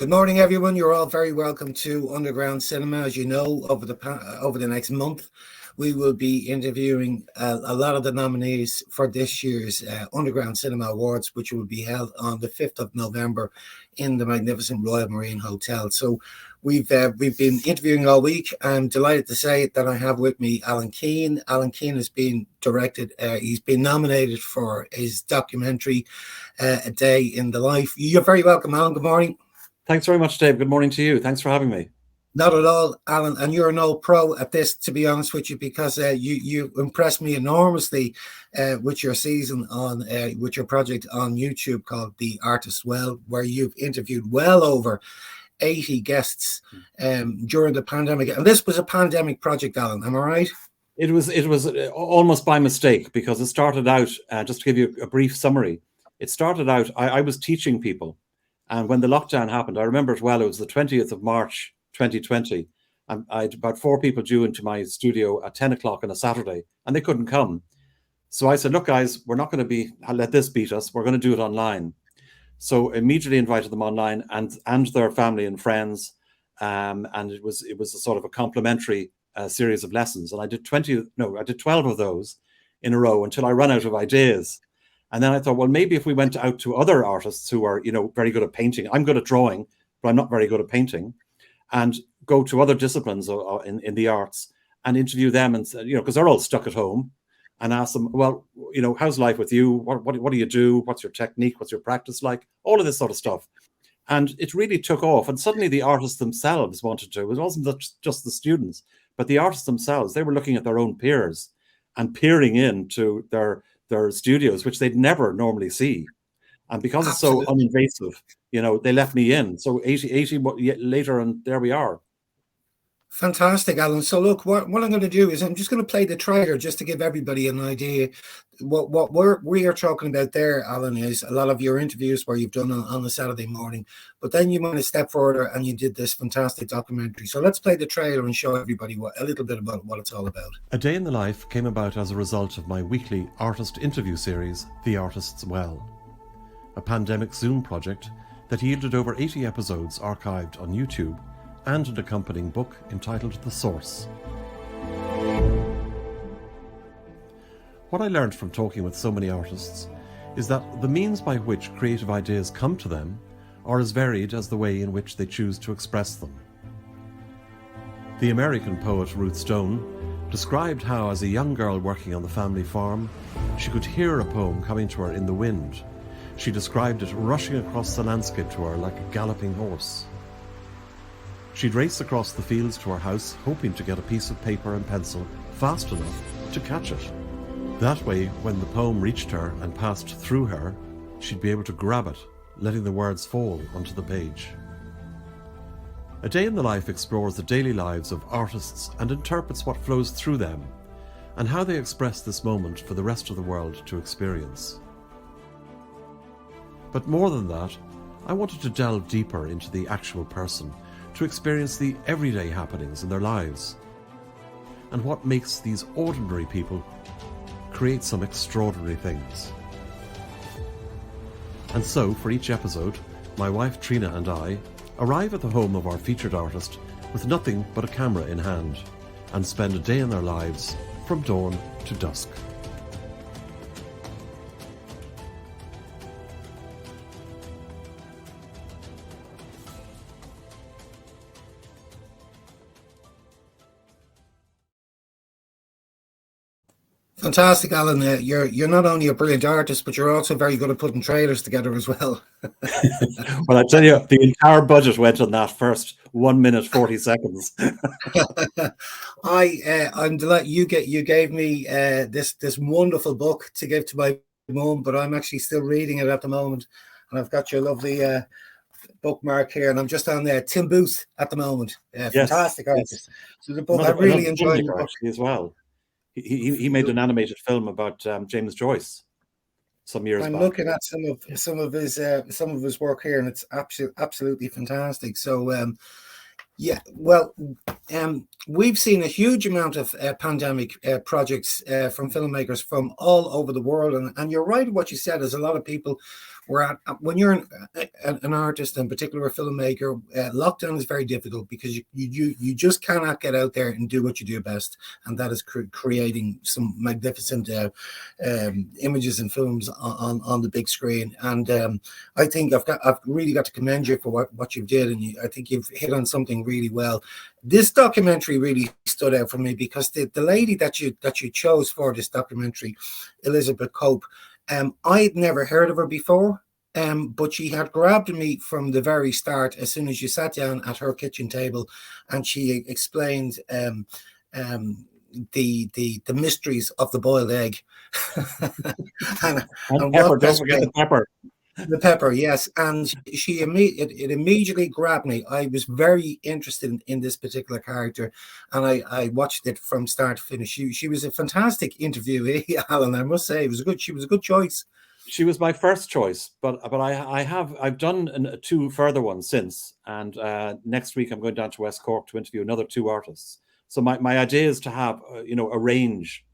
Good morning, everyone. You're all very welcome to Underground Cinema. As you know, over the next month, we will be interviewing a lot of the nominees for this year's Underground Cinema Awards, which will be held on the 5th of November in the magnificent Royal Marine Hotel. So we've been interviewing all week. I'm delighted to say that I have with me Alan Keane. Alan Keane has been he's been nominated for his documentary, A Day in the Life. You're very welcome, Alan. Good morning. Thanks very much, Dave. Good morning to you. Thanks for having me. Not at all, Alan. And you're no pro at this, to be honest with you, because you impressed me enormously with your season on with your project on YouTube called The Artist's Well, where you've interviewed well over 80 guests during the pandemic. And this was a pandemic project, Alan. Am I right? It was almost by mistake, because it started out, just to give you a brief summary, it started out, I was teaching people. And when the lockdown happened, I remember it well, it was the 20th of March, 2020. And I had about 4 people due into my studio at 10 o'clock on a Saturday, and they couldn't come. So I said, look, guys, we're not going to let this beat us. We're going to do it online. So immediately invited them online and their family and friends. And it was a sort of a complimentary series of lessons. And I did 12 of those in a row until I ran out of ideas. And then I thought, well, maybe if we went out to other artists who are, very good at painting. I'm good at drawing, but I'm not very good at painting. And go to other disciplines in the arts and interview them, and because they're all stuck at home, and ask them, well, how's life with you? What do you do? What's your technique? What's your practice like? All of this sort of stuff. And it really took off. And suddenly the artists themselves wanted to. It wasn't just the students, but the artists themselves. They were looking at their own peers and peering into their studios, which they'd never normally see. And because Absolutely. It's so uninvasive, they let me in. So 80 later, and there we are. Fantastic, Alan. So look, what I'm going to do is I'm just going to play the trailer just to give everybody an idea. What we are talking about there, Alan, is a lot of your interviews where you've done on a Saturday morning, but then you went a step further and you did this fantastic documentary. So let's play the trailer and show everybody a little bit about what it's all about. A Day in the Life came about as a result of my weekly artist interview series, The Artist's Well, a pandemic Zoom project that yielded over 80 episodes archived on YouTube and an accompanying book entitled The Source. What I learned from talking with so many artists is that the means by which creative ideas come to them are as varied as the way in which they choose to express them. The American poet Ruth Stone described how, as a young girl working on the family farm, she could hear a poem coming to her in the wind. She described it rushing across the landscape to her like a galloping horse. She'd race across the fields to her house, hoping to get a piece of paper and pencil fast enough to catch it. That way, when the poem reached her and passed through her, she'd be able to grab it, letting the words fall onto the page. A Day in the Life explores the daily lives of artists and interprets what flows through them, and how they express this moment for the rest of the world to experience. But more than that, I wanted to delve deeper into the actual person, to experience the everyday happenings in their lives, and what makes these ordinary people create some extraordinary things. And so, for each episode, my wife Trina and I arrive at the home of our featured artist with nothing but a camera in hand, and spend a day in their lives from dawn to dusk. Fantastic, Alan. You're not only a brilliant artist, but you're also very good at putting trailers together as well. Well, I tell you, the entire budget went on that first 1 minute 40 seconds. I'm delighted you gave me this wonderful book to give to my mum, but I'm actually still reading it at the moment, and I've got your lovely bookmark here, and I'm just on Tim Booth at the moment. Fantastic artist. So the book, I really enjoyed it actually as well. He made an animated film about James Joyce some years back. I'm looking at some of his work here, and it's absolutely fantastic. So we've seen a huge amount of pandemic projects from filmmakers from all over the world, and you're right what you said. Is a lot of people when you're an artist, in particular a filmmaker, lockdown is very difficult because you just cannot get out there and do what you do best, and that is creating some magnificent images and films on the big screen. And I think I've really got to commend you for what you did, and I think you've hit on something really well. This documentary really stood out for me because the lady that you chose for this documentary, Elizabeth Cope, I'd never heard of her before, but she had grabbed me from the very start as soon as you sat down at her kitchen table, and she explained the mysteries of the boiled egg. and pepper, don't forget the pepper. The pepper, yes. And it immediately grabbed me. I was very interested in this particular character, and I watched it from start to finish. She was a fantastic interviewee, Alan. I must say, she was a good choice. She was my first choice, but I've done 2 further ones since, and next week I'm going down to West Cork to interview another 2 artists. So my idea is to have a range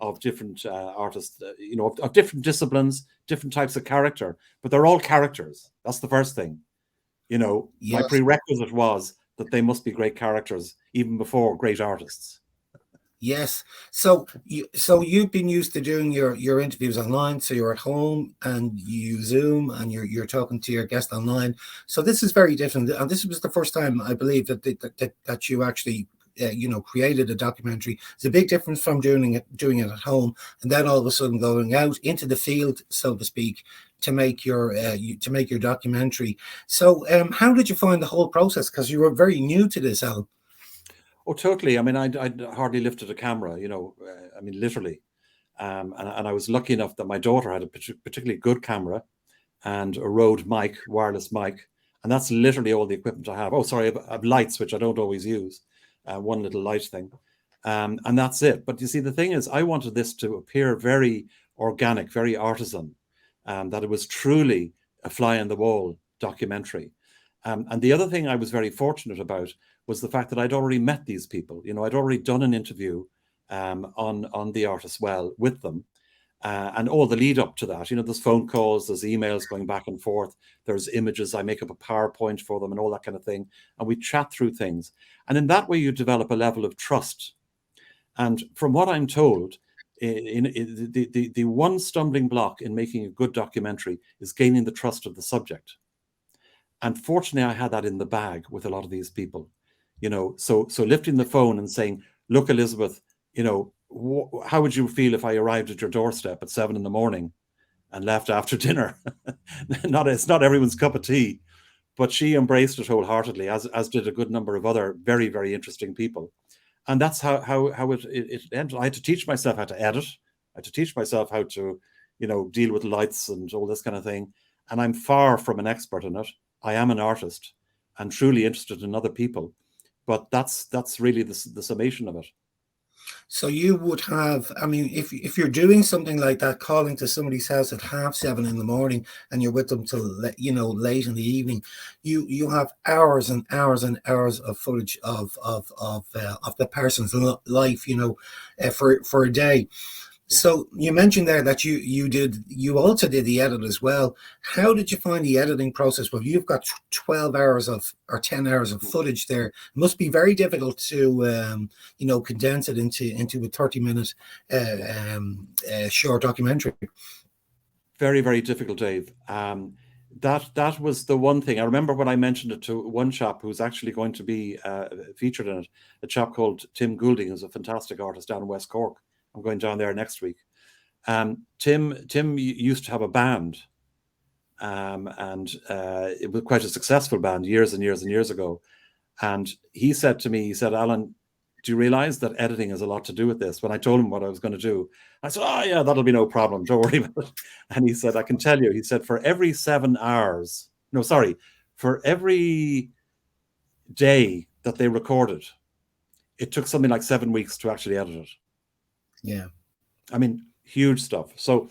of different artists, of different disciplines, different types of character, but they're all characters. That's the first thing. Yes. My prerequisite was that they must be great characters even before great artists. Yes. So you've been used to doing your interviews online. So you're at home and you Zoom and you're talking to your guest online. So this is very different. And this was the first time, I believe, that you actually created a documentary. It's a big difference from doing it at home and then all of a sudden going out into the field, so to speak, to make your documentary. So how did you find the whole process? Because you were very new to this, Alan. Oh, totally. I mean, I'd hardly lifted a camera, literally. And I was lucky enough that my daughter had a particularly good camera and a Rode mic, wireless mic. And that's literally all the equipment I have. Oh, sorry, I have lights, which I don't always use. One little light thing. And that's it. But you see, the thing is, I wanted this to appear very organic, very artisan, that it was truly a fly on the wall documentary. And the other thing I was very fortunate about was the fact that I'd already met these people. I'd already done an interview on the Artist Well with them. And all the lead up to that, there's phone calls, there's emails going back and forth, there's images, I make up a PowerPoint for them and all that kind of thing. And we chat through things. And in that way, you develop a level of trust. And from what I'm told, the one stumbling block in making a good documentary is gaining the trust of the subject. And fortunately, I had that in the bag with a lot of these people. So lifting the phone and saying, look, Elizabeth, how would you feel if I arrived at your doorstep at 7 a.m. and left after dinner? It's not everyone's cup of tea, but she embraced it wholeheartedly, as did a good number of other very, very interesting people. And that's how it ended. I had to teach myself how to edit. I had to teach myself how to, deal with lights and all this kind of thing. And I'm far from an expert in it. I am an artist and truly interested in other people. But that's really the summation of it. So you would have, if you're doing something like that, calling to somebody's house at 7:30 a.m. and you're with them till late in the evening, you have hours and hours and hours of footage of the person's life, for a day. So you mentioned there that you also did the edit as well. How did you find the editing process? Well, you've got 12 hours or 10 hours of footage there. It must be very difficult to condense it into a 30-minute short documentary. Very, very difficult, Dave. That was the one thing. I remember when I mentioned it to one chap who's actually going to be featured in it, a chap called Tim Goulding, who's a fantastic artist down in West Cork. I'm going down there next week. Tim used to have a band, and it was quite a successful band years and years and years ago. And he said to me, Alan, do you realize that editing has a lot to do with this? When I told him what I was going to do, I said, oh yeah, that'll be no problem. Don't worry about it. And he said, I can tell you, he said, for every day that they recorded, it took something like 7 weeks to actually edit it. Yeah. Huge stuff. So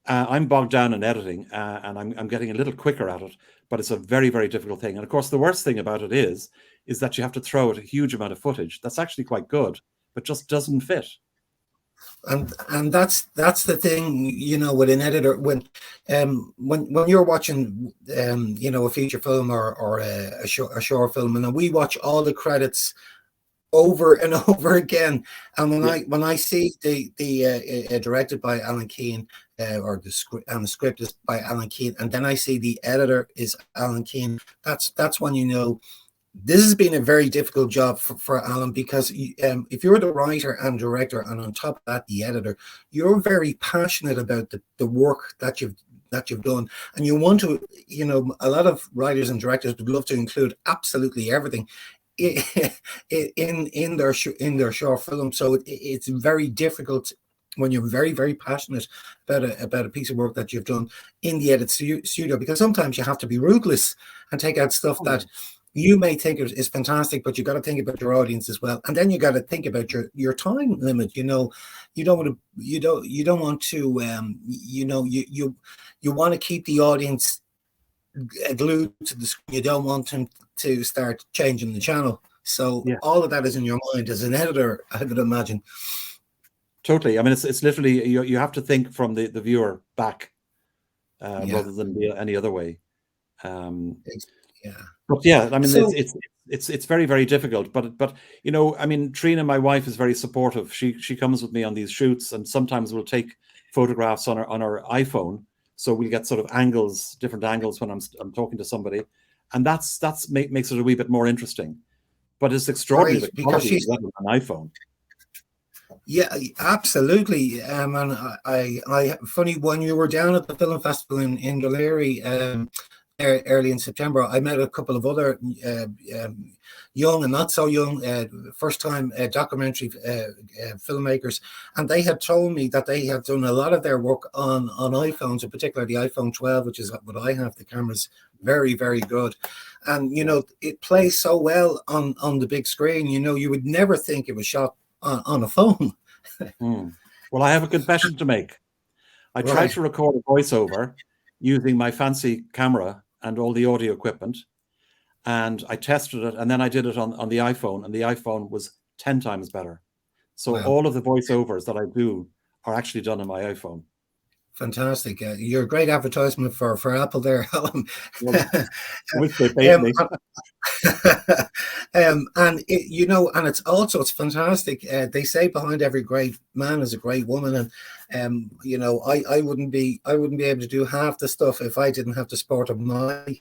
I'm bogged down in editing and I'm getting a little quicker at it, but it's a very, very difficult thing. And of course, the worst thing about it is that you have to throw out a huge amount of footage that's actually quite good, but just doesn't fit. And that's the thing, with an editor, when you're watching a feature film or a short film, and we watch all the credits over and over again. And when I see the directed by Alan Keane, or the script is by Alan Keane, and then I see the editor is Alan Keane, that's when this has been a very difficult job for Alan, because if you're the writer and director, and on top of that the editor, you're very passionate about the work that you've done, and you want to, a lot of writers and directors would love to include absolutely everything in their short film. So it's very difficult when you're very, very passionate about a piece of work that you've done in the edit studio, because sometimes you have to be ruthless and take out stuff that you may think is fantastic, but you got to think about your audience as well, and then you got to think about your time limit. You don't want to you want to keep the audience glued to the screen. You don't want them to start changing the channel. So all of that is in your mind as an editor, I would imagine. Totally. I mean, it's literally you have to think from the viewer back, rather than any other way. But I mean, so, it's very, very difficult. But I mean, Trina, my wife, is very supportive. She comes with me on these shoots, and sometimes we'll take photographs on our iPhone, so we'll get sort of different angles when I'm talking to somebody, and that's makes it a wee bit more interesting. But it's extraordinary, right, because she's on an iPhone. Yeah, absolutely. And I funny, when you were down at the film festival in Dunleary early in September, I met a couple of other young and not so young first-time documentary filmmakers, and they had told me that they have done a lot of their work on iPhones, in particular the iPhone 12, which is what I have. The camera's very, very good, and it plays so well on the big screen. You would never think it was shot on a phone. Well, I have a confession to make. I tried to record a voiceover using my fancy camera and all the audio equipment, and I tested it, and then I did it on the iPhone, and the iPhone was 10 times better. So all of the voiceovers that I do are actually done on my iPhone. Fantastic. You're a great advertisement for Apple there, Alan. And it's fantastic. They say behind every great man is a great woman, and I wouldn't be able to do half the stuff if I didn't have the support of my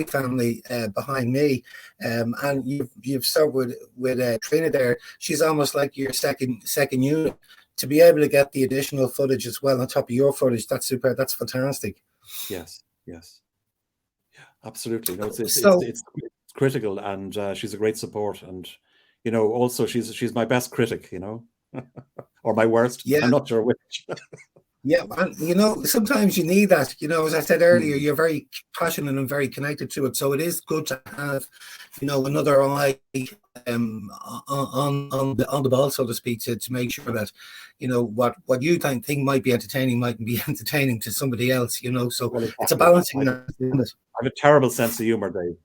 family behind me. And you've started with Trina there. She's almost like your second unit. To be able to get the additional footage as well on top of your footage, that's super. That's fantastic. Yes, yeah, absolutely. No, it's critical, and she's a great support, and also she's my best critic, or my worst. Yeah. I'm not sure which. Yeah, and sometimes you need that. As I said earlier, you're very passionate and very connected to it, so it is good to have, another eye on the ball, so to speak, to make sure that what you think might be entertaining mightn't be entertaining to somebody else. So well, it's a balancing act, isn't it? I have a terrible sense of humor, Dave.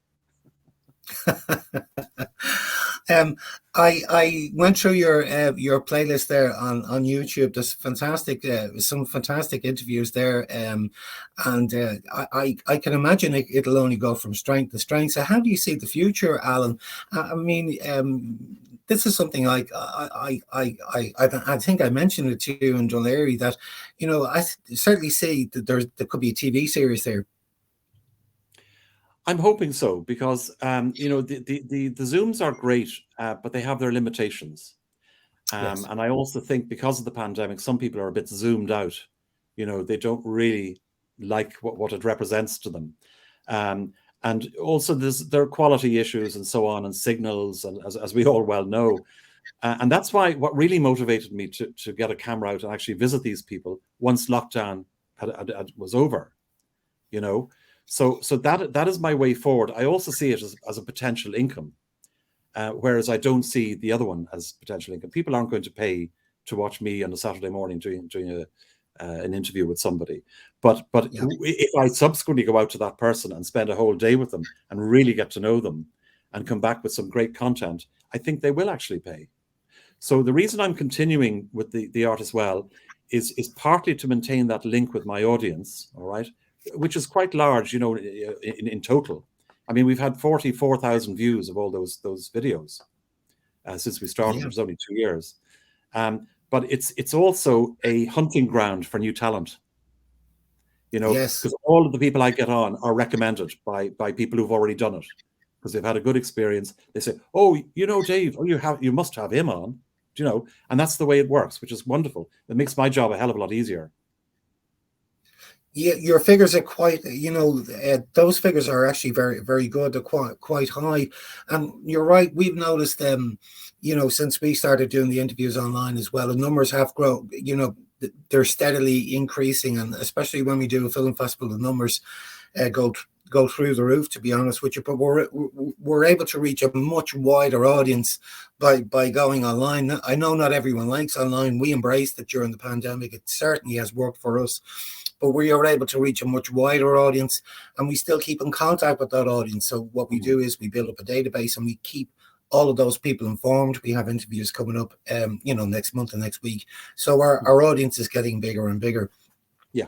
I went through your playlist there on YouTube. There's some fantastic interviews there, and I can imagine it'll only go from strength to strength. So how do you see the future, Alan? I mean, this is something like I think I mentioned it to you in Dunleary that I certainly see that there could be a TV series there. I'm hoping so, because the Zooms are great, but they have their limitations. Yes. And I also think because of the pandemic, some people are a bit zoomed out. They don't really like what it represents to them. And also there are quality issues and so on, and signals, and as we all well know. And that's why what really motivated me to get a camera out and actually visit these people once lockdown was over, So that is my way forward. I also see it as a potential income, whereas I don't see the other one as potential income. People aren't going to pay to watch me on a Saturday morning doing an interview with somebody. But if I subsequently go out to that person and spend a whole day with them and really get to know them and come back with some great content, I think they will actually pay. So the reason I'm continuing with the art as well is partly to maintain that link with my audience, all right, which is quite large, in total. I mean, we've had 44,000 views of all those videos since we started. Yeah. It was only 2 years. But it's also a hunting ground for new talent, Yes. because all of the people I get on are recommended by people who've already done it, because they've had a good experience. They say, "Oh, Dave, you must have him on," and that's the way it works, which is wonderful. It makes my job a hell of a lot easier. Yeah, your figures are quite, those figures are actually very, very good. They're quite high. And you're right, we've noticed since we started doing the interviews online as well, the numbers have grown, they're steadily increasing. And especially when we do a film festival, the numbers go through the roof, to be honest with you. But we're able to reach a much wider audience by going online. I know not everyone likes online. We embraced it during the pandemic. It certainly has worked for us. But we are able to reach a much wider audience, and we still keep in contact with that audience. So what we do is we build up a database, and we keep all of those people informed. We have interviews coming up, next month and next week. So our audience is getting bigger and bigger. Yeah.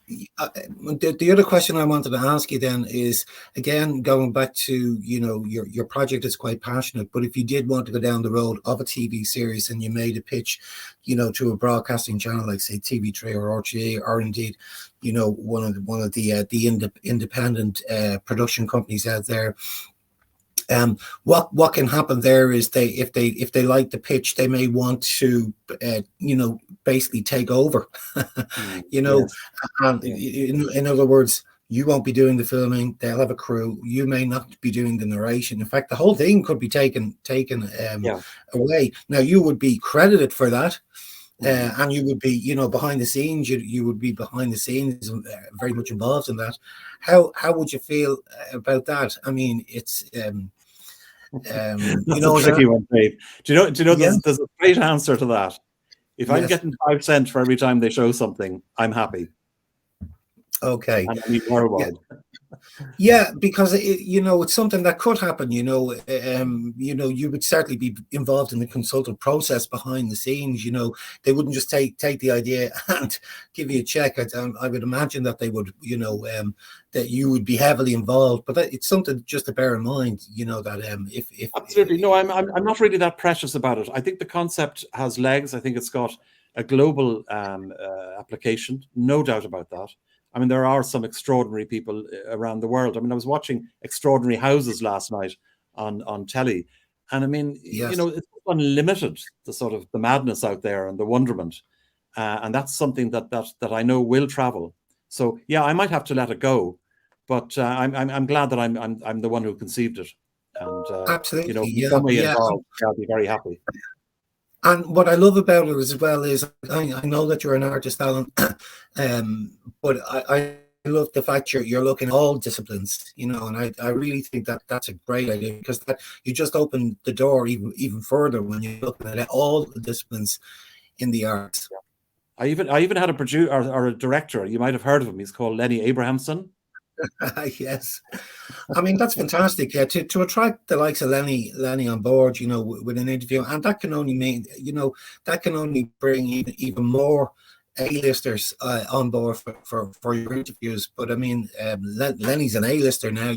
The other question I wanted to ask you then is, again, going back to, your project is quite passionate, but if you did want to go down the road of a TV series and you made a pitch, to a broadcasting channel like, say, TV3 or RTE, or indeed, one of the independent production companies out there, what can happen there is if they like the pitch, they may want to basically take over. Yes. And in other words, you won't be doing the filming, they'll have a crew, you may not be doing the narration. In fact, the whole thing could be taken away. Now, you would be credited for that. And you would be, behind the scenes. You would be behind the scenes, very much involved in that. How would you feel about that? I mean, it's that's a tricky one, Dave. Do you know? Yeah. There's a great answer to that. If I'm Yes. getting 5 cents for every time they show something, I'm happy. Okay. And I need more world. Yeah, because it's something that could happen. You would certainly be involved in the consultant process behind the scenes. They wouldn't just take the idea and give you a check. I would imagine that they would, that you would be heavily involved. But it's something just to bear in mind. That if absolutely no, I'm not really that precious about it. I think the concept has legs. I think it's got a global application, no doubt about that. I mean, there are some extraordinary people around the world. I mean, I was watching Extraordinary Houses last night on telly, and I mean, Yes. It's unlimited, the sort of the madness out there and the wonderment, and that's something that I know will travel. So yeah, I might have to let it go, but I'm glad that I'm the one who conceived it, and Absolutely, in some way involved. I'll be very happy. And what I love about it as well is I know that you're an artist, Alan, but I love the fact you're looking at all disciplines, and I really think that that's a great idea, because that you just open the door even further when you're looking at all the disciplines in the arts. I even had a producer or a director. You might have heard of him. He's called Lenny Abrahamson. Yes, I mean, that's fantastic. Yeah, to attract the likes of Lenny on board, with an interview, and that can only mean, that can only bring even more A-listers on board for your interviews. But I mean, Lenny's an A-lister now,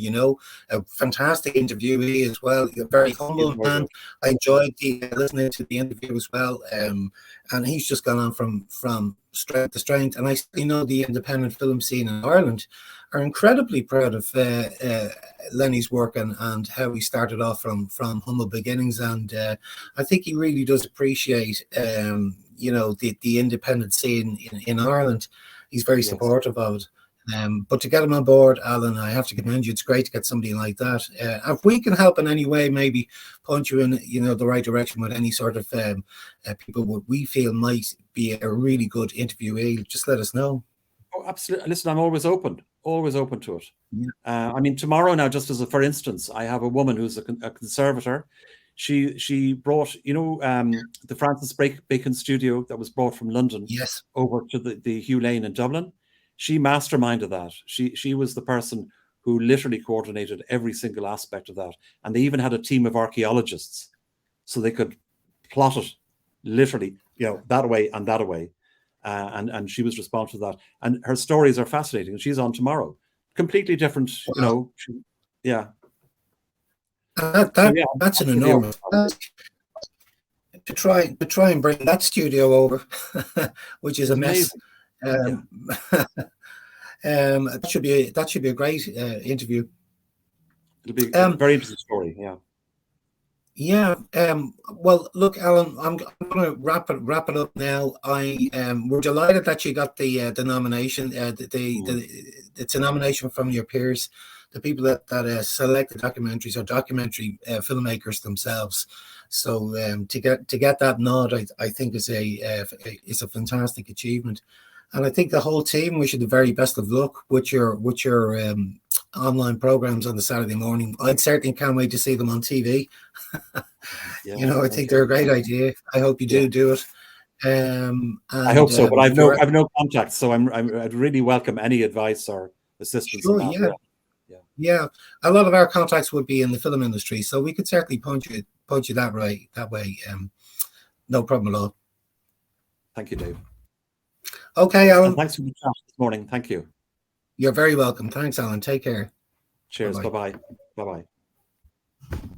a fantastic interviewee as well, a very humble man. I enjoyed listening to the interview as well, and he's just gone on from strength to strength. And I know the independent film scene in Ireland are incredibly proud of Lenny's work and how he started off from humble beginnings. And I think he really does appreciate the independent scene in Ireland. He's very supportive of it. But to get him on board, Alan, I have to commend you. It's great to get somebody like that. If we can help in any way, maybe point you in the right direction with any sort of people what we feel might be a really good interviewee, just let us know. Oh, absolutely. Listen, I'm always open to it. Yeah. I mean, tomorrow now, just as for instance, I have a woman who's a conservator. She brought, the Francis Bacon studio that was brought from London over to the Hugh Lane in Dublin. She masterminded that. She was the person who literally coordinated every single aspect of that. And they even had a team of archaeologists so they could plotted literally, that away and that away. And she was responsible for that. And her stories are fascinating. She's on tomorrow. Completely different, Wow. Yeah. That's an enormous to try and bring that studio over, which is a mess. That should be a great interview. It'll be a very interesting story. Yeah. Yeah. Well, look, Alan, I'm going to wrap it up now. We're delighted that you got the nomination. It's a nomination from your peers, the people that select the documentaries are documentary filmmakers themselves. So to get that nod, I think is a fantastic achievement. And I think the whole team wish you the very best of luck with your online programs on the Saturday morning. I certainly can't wait to see them on TV. I think they're a great idea. I hope you do it. I hope so, but I've no contacts, so I'd really welcome any advice or assistance. Sure, yeah. A lot of our contacts would be in the film industry, so we could certainly point you that way. No problem at all. Thank you, Dave. Okay, Alan. And thanks for the chat this morning. Thank you. You're very welcome. Thanks, Alan. Take care. Cheers. Bye-bye. Bye-bye.